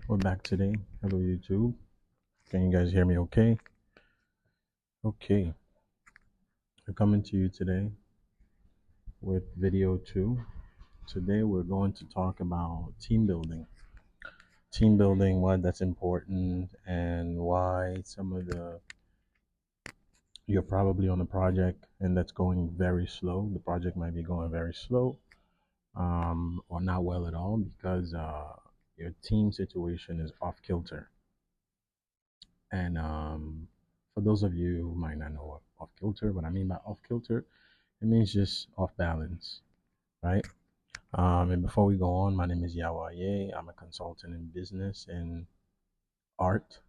We're back today. Hello, YouTube. Can you guys hear me okay? Okay. We're coming to you today with video two. Today, we're going to talk about team building. Team building, why that's important, and why some of the you're probably on a project and that's going very slow. The project might be going very slow, or not well at all because your team situation is off kilter. And for those of you who might not know what off kilter, what I mean by off kilter, it means just off balance, right? And before we go on, my name is Yawaye. I'm a consultant in business and art.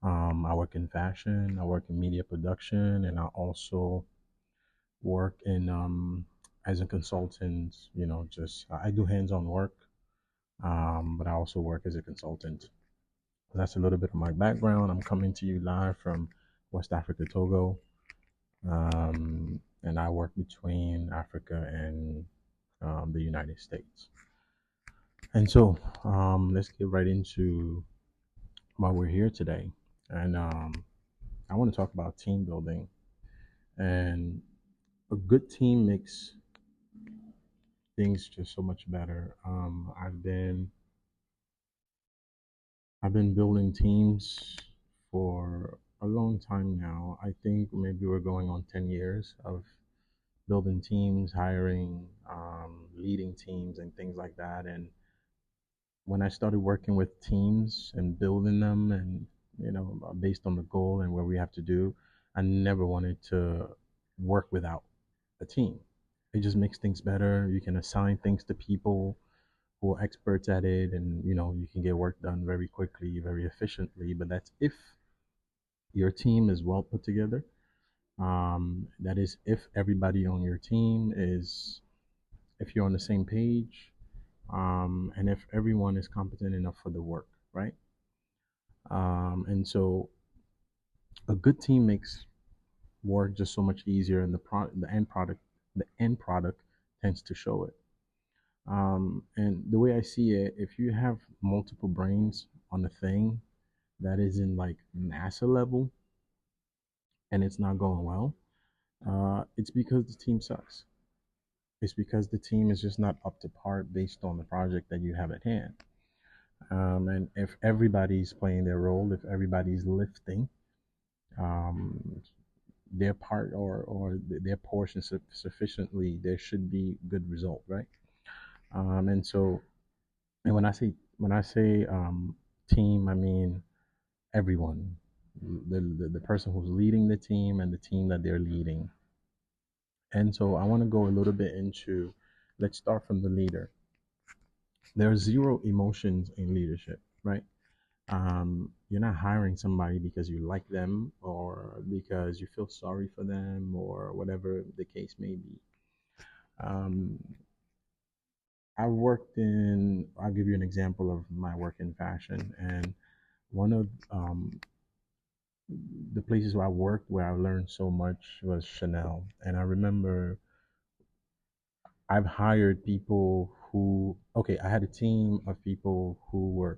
I work in fashion, I work in media production, and I also work in as a consultant. Just I do hands-on work, but I also work as a consultant. That's a little bit of my background. I'm coming to you live from West Africa, Togo, and I work between Africa and the United States. And so let's get right into why we're here today. And I want to talk about team building. And a good team makes things just so much better. I've been building teams for a long time now. I think maybe we're going on 10 years of building teams, hiring, leading teams, and things like that. And when I started working with teams and building them, and based on the goal and what we have to do, I never wanted to work without a team. It just makes things better. You can assign things to people who are experts at it, and you can get work done very quickly, very efficiently. But that's if your team is well put together. That is, if everybody on your team is, if you're on the same page, and if everyone is competent enough for the work, right? And so a good team makes work just so much easier, and the end product tends to show it. And the way I see it, if you have multiple brains on a thing that is in like NASA level and it's not going well, it's because the team sucks. It's because the team is just not up to par based on the project that you have at hand. And if everybody's playing their role, if everybody's lifting um, their part or their portion sufficiently, there should be good result, right? And so, and when I say team, I mean everyone, the person who's leading the team and the team that they're leading. And so I want to go a little bit into, let's start from the leader. There are zero emotions in leadership, right? You're not hiring somebody because you like them or because you feel sorry for them or whatever the case may be. Um, I'll give you an example of my work in fashion. And one of the places where I worked where I learned so much was Chanel. And I remember I've hired people okay, I had a team of people who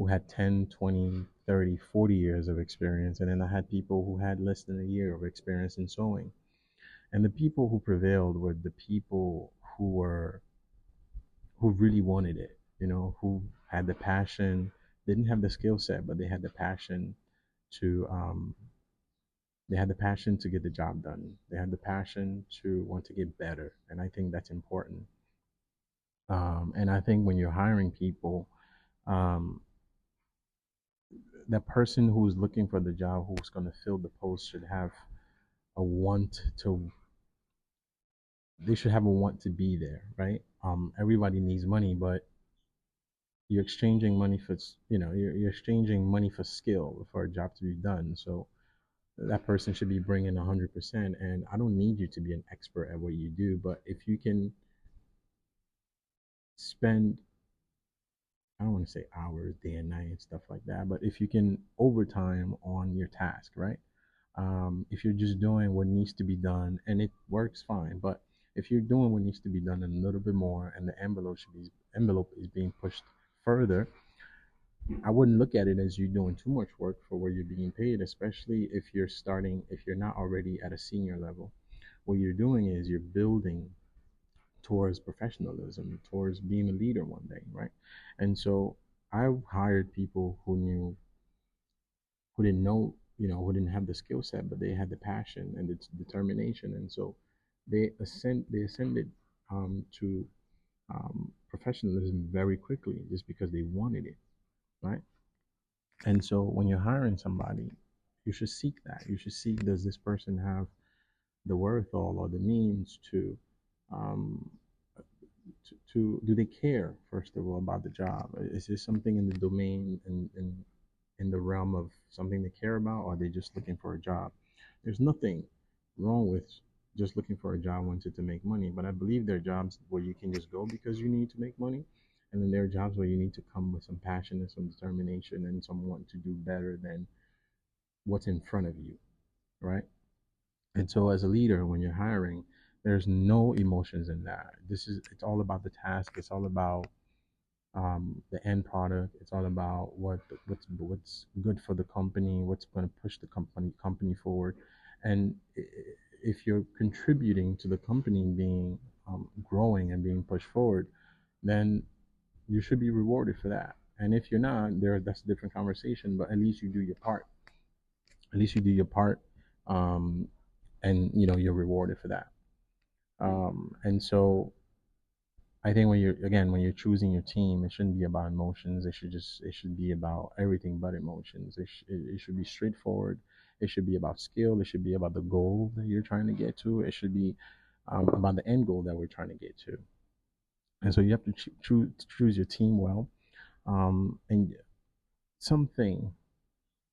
had 10, 20, 30, 40 years of experience. And then I had people who had less than a year of experience in sewing. And the people who prevailed were the people who really wanted it, who had the passion, didn't have the skill set, but they had the passion to get the job done. They had the passion to want to get better. And I think that's important. And I think when you're hiring people, um, that person who's looking for the job, who's going to fill the post, should have a want to. They should have a want to be there, right? Everybody needs money, but you're exchanging money for, you're exchanging money for skill for a job to be done. So that person should be bringing 100%. And I don't need you to be an expert at what you do, but if you can spend, I don't want to say hours, day and night, and stuff like that, but if you can overtime on your task, right? If you're just doing what needs to be done and it works fine, but if you're doing what needs to be done and a little bit more, and the envelope is being pushed further, I wouldn't look at it as you doing too much work for where you're being paid, especially if you're not already at a senior level. What you're doing is you're building towards professionalism, towards being a leader one day, right? And so I hired people who didn't know, who didn't have the skill set, but they had the passion and the determination, and so they ascended to professionalism very quickly just because they wanted it, right? And so when you're hiring somebody, you should seek that. You should seek, does this person have the wherewithal or the means um, do they care, first of all, about the job? Is this something in the domain and in the realm of something they care about, or are they just looking for a job? There's nothing wrong with just looking for a job wanted to make money, but I believe there are jobs where you can just go because you need to make money, and then there are jobs where you need to come with some passion and some determination and some want to do better than what's in front of you, right? And so as a leader, when you're hiring, there's no emotions in that. It's all about the task. It's all about the end product. It's all about what's good for the company, what's going to push the company forward. And if you're contributing to the company being growing and being pushed forward, then you should be rewarded for that. And if you're not, that's a different conversation. But at least you do your part. At least you do your part, um, and you're rewarded for that. And so I think when you're choosing your team, it shouldn't be about emotions. It should be about everything but emotions. It should be straightforward. It should be about skill. It should be about the goal that you're trying to get to. It should be about the end goal that we're trying to get to. And so you have to choose your team well. And something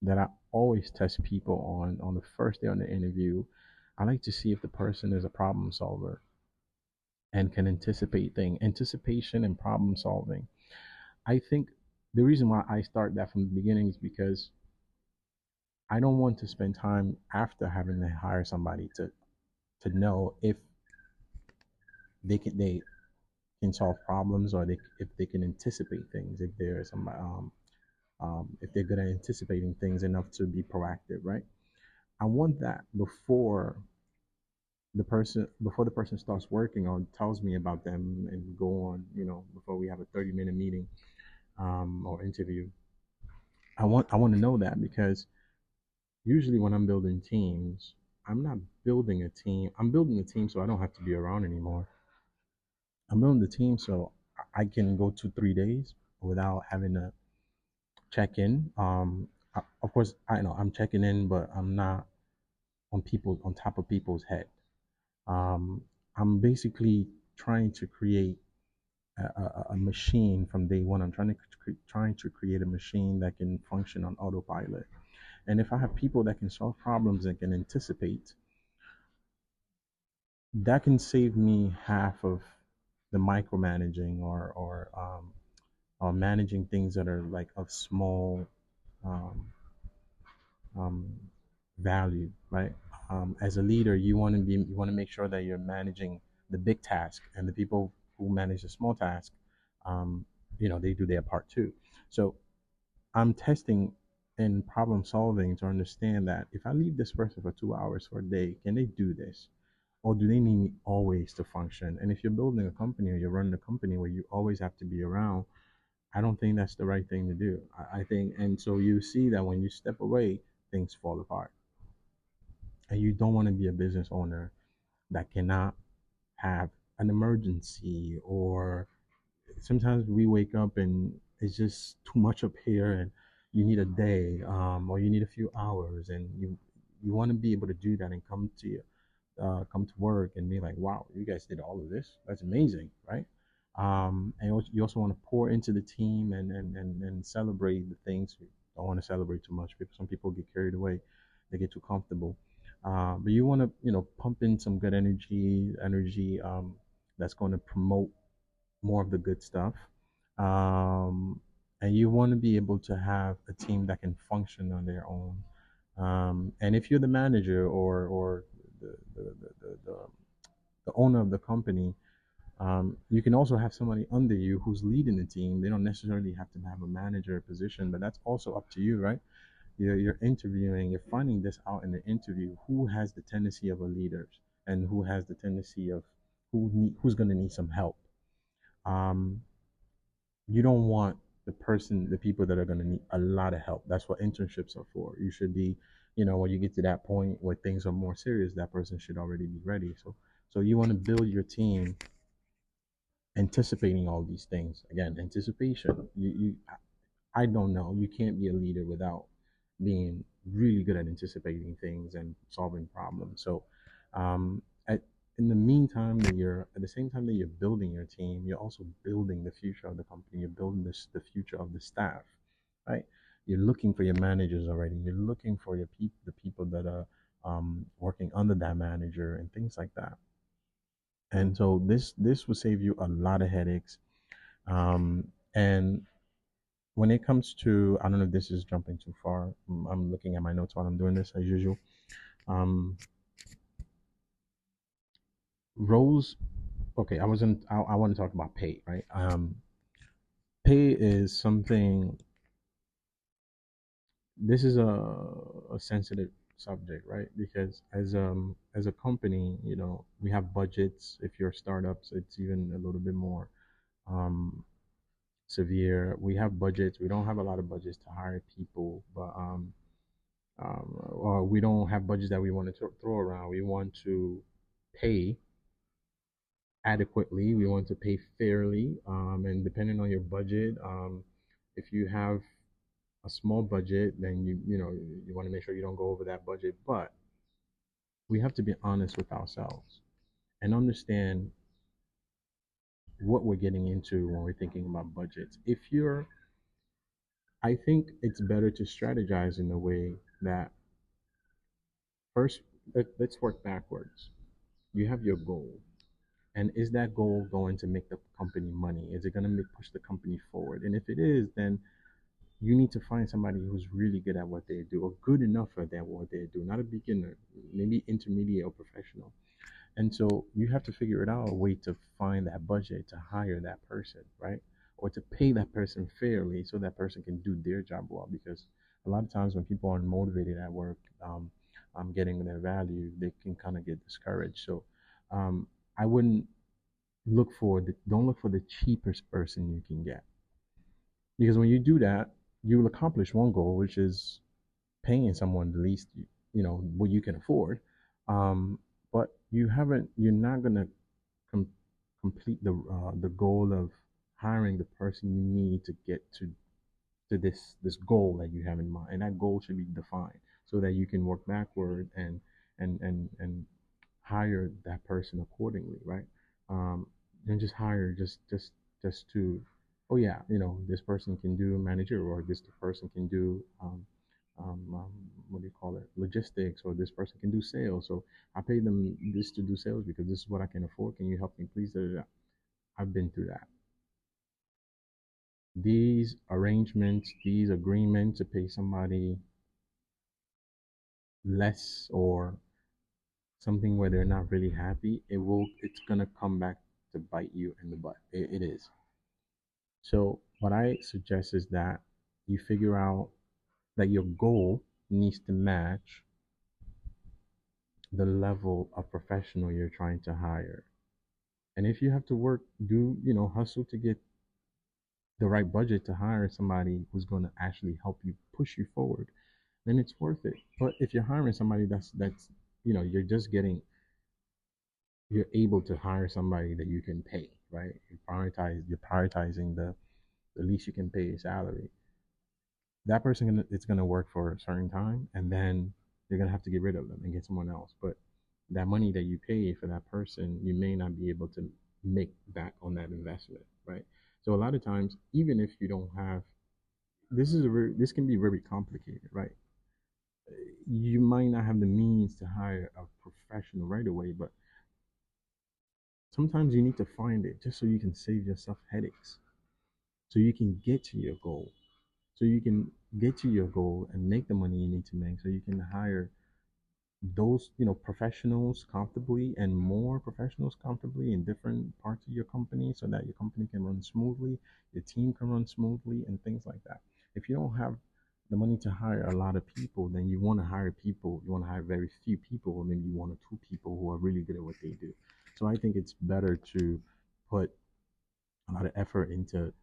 that I always test people on the first day on the interview, I like to see if the person is a problem solver and can anticipate things. Anticipation and problem solving. I think the reason why I start that from the beginning is because I don't want to spend time after having to hire somebody to know if they can solve problems, or if they can anticipate things, if they're some if they're good at anticipating things enough to be proactive, right? I want that before the person starts working or tells me about them and go on, before we have a 30-minute meeting or interview. I want to know that because usually when I'm building teams, I'm not building a team. I'm building a team so I don't have to be around anymore. I'm building the team so I can go 2 3 days without having to check in. Of course, I know I'm checking in, but I'm not on top of people's head. Um, I'm basically trying to create a machine from day one. I'm trying to create a machine that can function on autopilot. And if I have people that can solve problems and can anticipate, that can save me half of the micromanaging or managing things that are like of small um, um, value, right? As a leader, you want to make sure that you're managing the big task, and the people who manage the small task, um, they do their part too. So I'm testing in problem solving to understand that if I leave this person for 2 hours for a day, can they do this? Or do they need me always to function? And if you're building a company or you're running a company where you always have to be around, I don't think that's the right thing to do. I think, and so you see that when you step away, things fall apart. And you don't want to be a business owner that cannot have an emergency, or sometimes we wake up and it's just too much up here and you need a day, or you need a few hours, and you want to be able to do that and come to work and be like, wow, you guys did all of this. That's amazing, right? And you also want to pour into the team and celebrate the things. You don't want to celebrate too much because some people get carried away, they get too comfortable. But you want to, pump in some good energy that's going to promote more of the good stuff. Um, and you want to be able to have a team that can function on their own. And if you're the manager or the owner of the company, You can also have somebody under you who's leading the team. They don't necessarily have to have a manager position, but that's also up to you, right? You're interviewing, you're finding this out in the interview, who has the tendency of a leader and who has the tendency of who's going to need some help. Um, you don't want the people that are going to need a lot of help. That's what internships are for. You should be, when you get to that point where things are more serious, that person should already be ready. So you want to build your team anticipating all these things. Again, anticipation. I don't know. You can't be a leader without being really good at anticipating things and solving problems. So, um, at, in the meantime, that you're at the same time that you're building your team, you're also building the future of the company. You're building the future of the staff, right? You're looking for your managers already. You're looking for the people that are working under that manager and things like that. And so this will save you a lot of headaches. And when it comes to, I don't know if this is jumping too far. I'm looking at my notes while I'm doing this as usual. Um, roles. Okay, I want to talk about pay, right? Pay is something. This is a sensitive subject, right? Because as a company, we have budgets. If you're startups, it's even a little bit more um, severe. We have budgets. We don't have a lot of budgets to hire people, but or we don't have budgets that we want to throw around. We want to pay adequately. We want to pay fairly, and depending on your budget, if you have a small budget, then you want to make sure you don't go over that budget. But we have to be honest with ourselves and understand what we're getting into when we're thinking about budgets. I think it's better to strategize in a way that first, let's work backwards. You have your goal. And is that goal going to make the company money? Is it going to push the company forward? And if it is, then you need to find somebody who's really good at what they do or good enough at that what they do, not a beginner, maybe intermediate or professional. And so you have to figure it out a way to find that budget to hire that person, right? Or to pay that person fairly so that person can do their job well. Because a lot of times when people aren't motivated at work, getting their value, they can kind of get discouraged. So um, I wouldn't don't look for the cheapest person you can get, because when you do that, you will accomplish one goal, which is paying someone the least what you can afford. um, but you're not going to com- complete the goal of hiring the person you need to get to this goal that you have in mind, and that goal should be defined so that you can work backward and hire that person accordingly, right? Um, and just hire just to, oh yeah, this person can do manager, or this person can do what do you call it, logistics, or this person can do sales. So I pay them this to do sales because this is what I can afford. Can you help me, please? Da, da, da. I've been through that. These arrangements, these agreements to pay somebody less or something where they're not really happy, it's gonna come back to bite you in the butt. It is. So what I suggest is that you figure out that your goal needs to match the level of professional you're trying to hire. And if you have to work, hustle to get the right budget to hire somebody who's going to actually help you push you forward, then it's worth it. But if you're hiring somebody that's you're just getting you're able to hire somebody that you can pay, right? You're prioritizing the least you can pay salary. That person it's gonna work for a certain time, and then you're gonna have to get rid of them and get someone else. But that money that you pay for that person, you may not be able to make back on that investment, right? So a lot of times, even if you don't have this can be very complicated, right? You might not have the means to hire a professional right away, but sometimes you need to find it just so you can save yourself headaches, so you can get to your goal, so you can get to your goal and make the money you need to make, so you can hire those professionals comfortably and more professionals comfortably in different parts of your company so that your company can run smoothly, your team can run smoothly, and things like that. If you don't have the money to hire a lot of people, then you want to hire people, you want to hire very few people, or maybe one or two people who are really good at what they do. So I think it's better to put a lot of effort into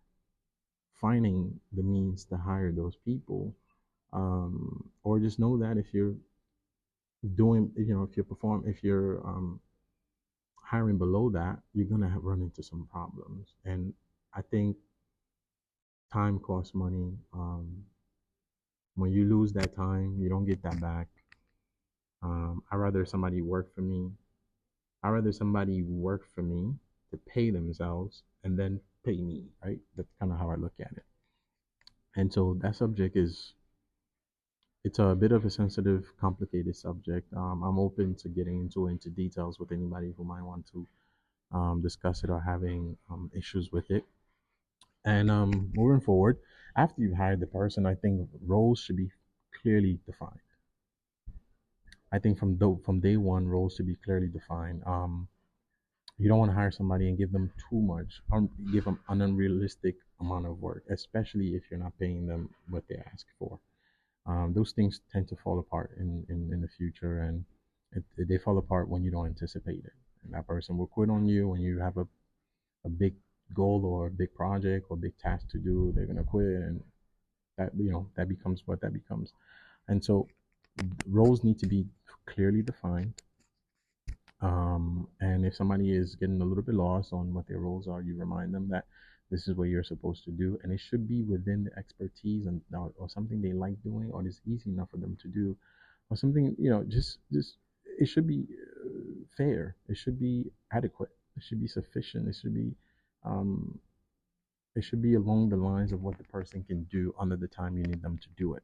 finding the means to hire those people, or just know that if you're doing, if you're hiring below that, you're gonna run into some problems. And I think time costs money. When you lose that time, you don't get that back. I rather somebody work for me. I rather somebody work for me to pay themselves and then pay me. Right? That's kind of how I look at it. And so that subject is, it's a bit of a sensitive, complicated subject. I'm open to getting into details with anybody who might want to discuss it or having issues with it. And moving forward, after you've hired the person, I think roles should be clearly defined. I think from day one, roles should be clearly defined. You don't want to hire somebody and give them too much, give them an unrealistic amount of work, especially if you're not paying them what they ask for. Those things tend to fall apart in the future, and they fall apart when you don't anticipate it. And that person will quit on you when you have a big goal or a big project or big task to do. They're gonna quit, and that becomes what that becomes. And so roles need to be clearly defined. And if somebody is getting a little bit lost on what their roles are, you remind them that this is what you're supposed to do, and it should be within the expertise and or something they like doing, or it's easy enough for them to do, or something just it should be fair. It should be adequate. It should be sufficient. Um, it should be along the lines of what the person can do under the time you need them to do it.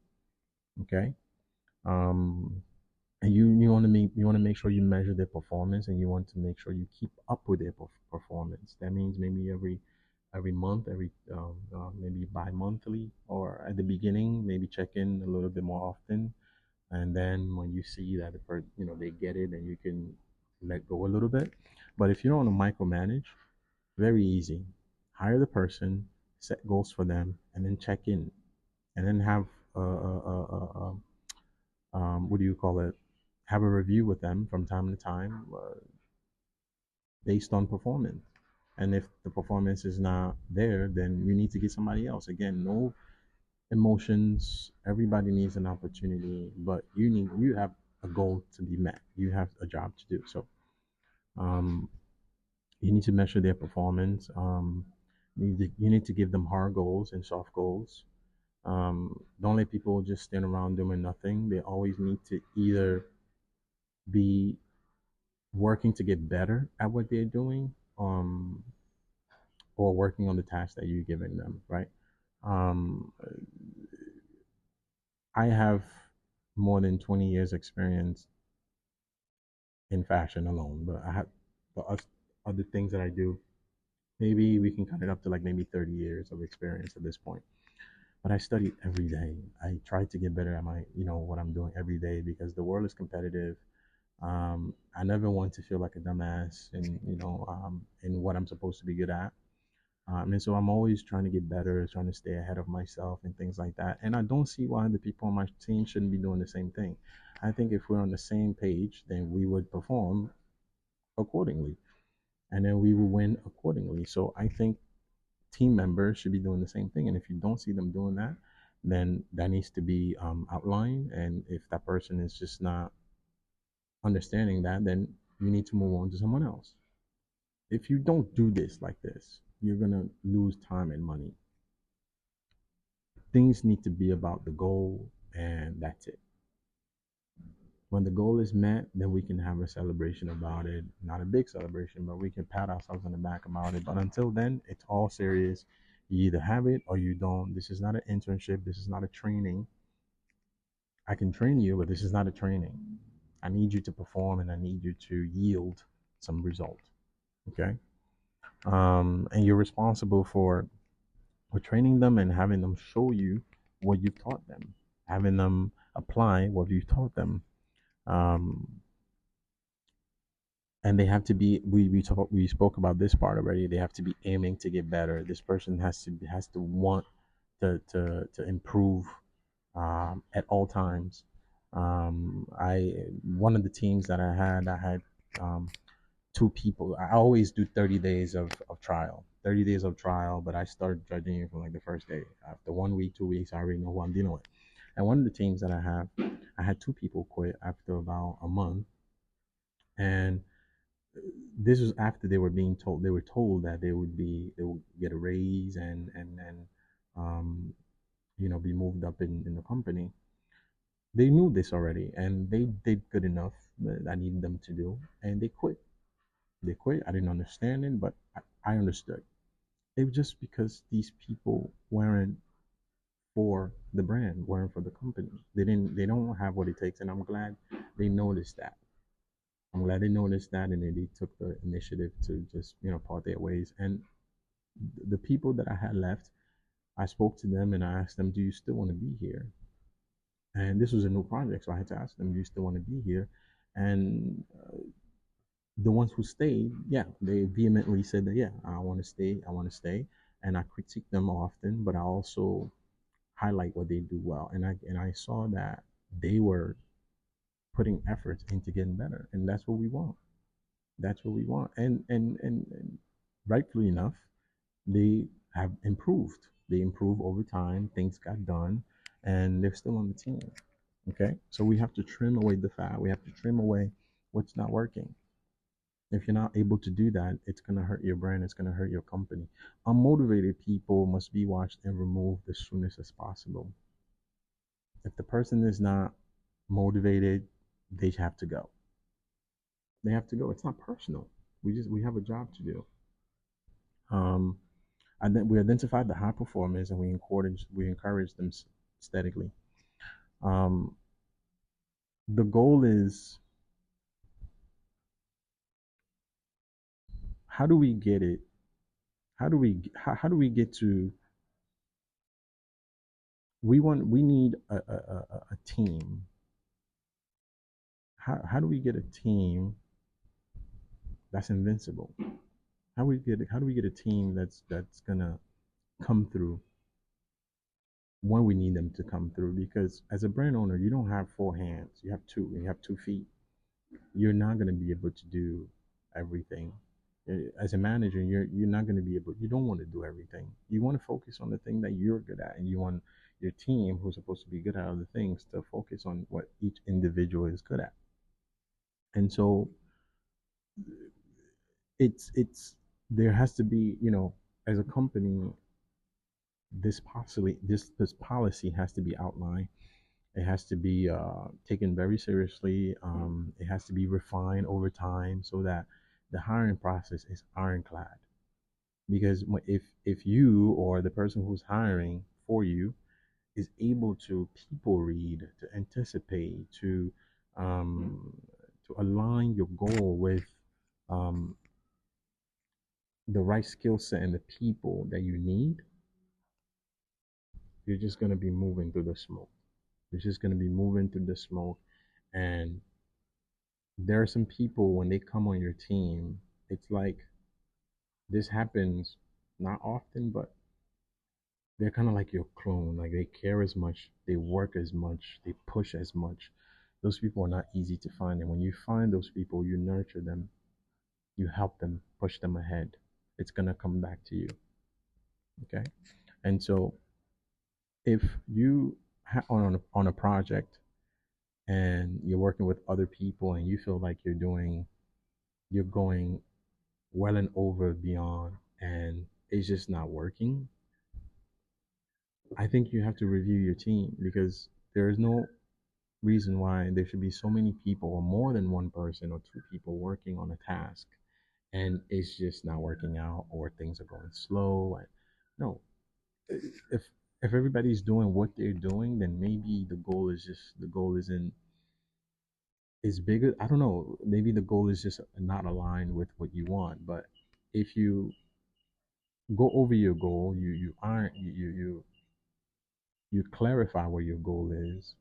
Okay. Um, and you want to make sure you measure their performance, and you want to make sure you keep up with their performance. That means maybe every month, maybe bi-monthly, or at the beginning, maybe check in a little bit more often. And then when you see that they get it, and you can let go a little bit. But if you don't want to micromanage, very easy. Hire the person, set goals for them, and then check in, and then have what do you call it? Have a review with them from time to time, based on performance. And if the performance is not there, then you need to get somebody else. Again, no emotions. Everybody needs an opportunity, but you have a goal to be met. You have a job to do. So um, you need to measure their performance. You need to give them hard goals and soft goals. Don't let people just stand around doing nothing. They always need to either be working to get better at what they're doing, or working on the task that you're giving them, right? Um, I have more than 20 years experience in fashion alone, but I have the other things that I do. Maybe we can cut it up to like maybe 30 years of experience at this point. But I study every day. I try to get better at what I'm doing every day, because the world is competitive. I never want to feel like a dumbass in what I'm supposed to be good at. And so I'm always trying to get better, trying to stay ahead of myself and things like that. And I don't see why the people on my team shouldn't be doing the same thing. I think if we're on the same page, then we would perform accordingly, and then we will win accordingly. So I think team members should be doing the same thing. And if you don't see them doing that, then that needs to be outlined. And if that person is just not understanding that, then you need to move on to someone else. If you don't do this like this, you're going to lose time and money. Things need to be about the goal, and that's it. When the goal is met, then we can have a celebration about it. Not a big celebration, but we can pat ourselves on the back about it. But until then, it's all serious. You either have it or you don't. This is not an internship. This is not a training. I can train you, but this is not a training. I need you to perform, and I need you to yield some result. Okay. And you're responsible for training them and having them show you what you've taught them, having them apply what you've taught them. Um, and they have to be we spoke about this part already. They have to be aiming to get better. This person has to want to improve at all times. I One of the teams that I had um, two people. I always do 30 days of trial, 30 days of trial, but I start judging it from like the first day. After 1 week, 2 weeks, I already know who I'm dealing with. And one of the teams that I have, I had two people quit after about a month, and this was after they were told that they would get a raise and um, be moved up in the company. They knew this already, and they did good enough that I needed them to do, and they quit. They quit. I didn't understand it, but I understood. It was just because these people weren't for the brand, weren't for the company. They don't have what it takes, and I'm glad they noticed that. I'm glad they noticed that, and they took the initiative to just part their ways. And the people that I had left, I spoke to them and I asked them, "Do you still want to be here?" And this was a new project, so I had to ask them, "Do you still want to be here?" And the ones who stayed, yeah, they vehemently said that, yeah, I want to stay, I want to stay. And I critique them often, but I also highlight what they do well. And I saw that they were putting efforts into getting better, and that's what we want. That's what we want. And rightfully enough, they have improved. They improve over time. Things got done, and they're still on the team. Okay, so we have to trim away the fat. We have to trim away what's not working. If you're not able to do that, it's going to hurt your brand. It's going to hurt your company. Unmotivated people must be watched and removed as soon as possible. If the person is not motivated, they have to go. They have to go. It's not personal. We have a job to do. Um, and then we identified the high performers and we encourage them steadily. Um, the goal is, how do we get it? How do we get to we need a team. How do we get a team that's invincible? How do we get a team that's gonna come through when we need them to come through? Because as a brand owner, you don't have four hands. You have two. You have 2 feet. You're not gonna be able to do everything. As a manager, you're not gonna be able. You don't want to do everything. You want to focus on the thing that you're good at, and you want your team, who's supposed to be good at other things, to focus on what each individual is good at. And so it's there has to be, as a company, this policy has to be outlined. It has to be taken very seriously. It has to be refined over time so that the hiring process is ironclad. Because if you or the person who's hiring for you is able to people read, to anticipate, um, to align your goal with um, the right skill set and the people that you need, you're just going to be moving through the smoke. You're just going to be moving through the smoke. And there are some people, when they come on your team, it's like this happens not often, but they're kind of like your clone. Like they care as much, they work as much, they push as much. Those people are not easy to find. And when you find those people, you nurture them, you help them, push them ahead. It's going to come back to you. Okay. And so if you on a project and you're working with other people and you feel like you're going well and over beyond and it's just not working, I think you have to review your team, because there is no reason why there should be so many people or more than one person or two people working on a task and it's just not working out, or things are going slow. And no, if if everybody's doing what they're doing, then maybe the goal isn't is bigger. I don't know. Maybe the goal is just not aligned with what you want. But if you go over your goal, you clarify what your goal is,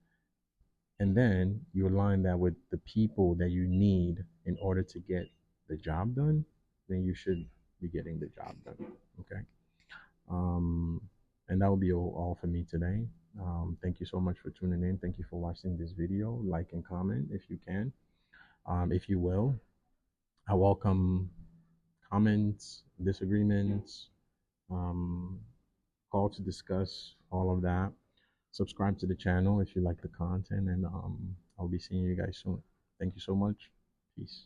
and then you align that with the people that you need in order to get the job done, then you should be getting the job done. Okay. Um, and that will be all for me today. Thank you so much for tuning in. Thank you for watching this video. Like and comment if you can. If you will, I welcome comments, disagreements, um, call to discuss all of that. Subscribe to the channel if you like the content, and I'll be seeing you guys soon. Thank you so much. Peace.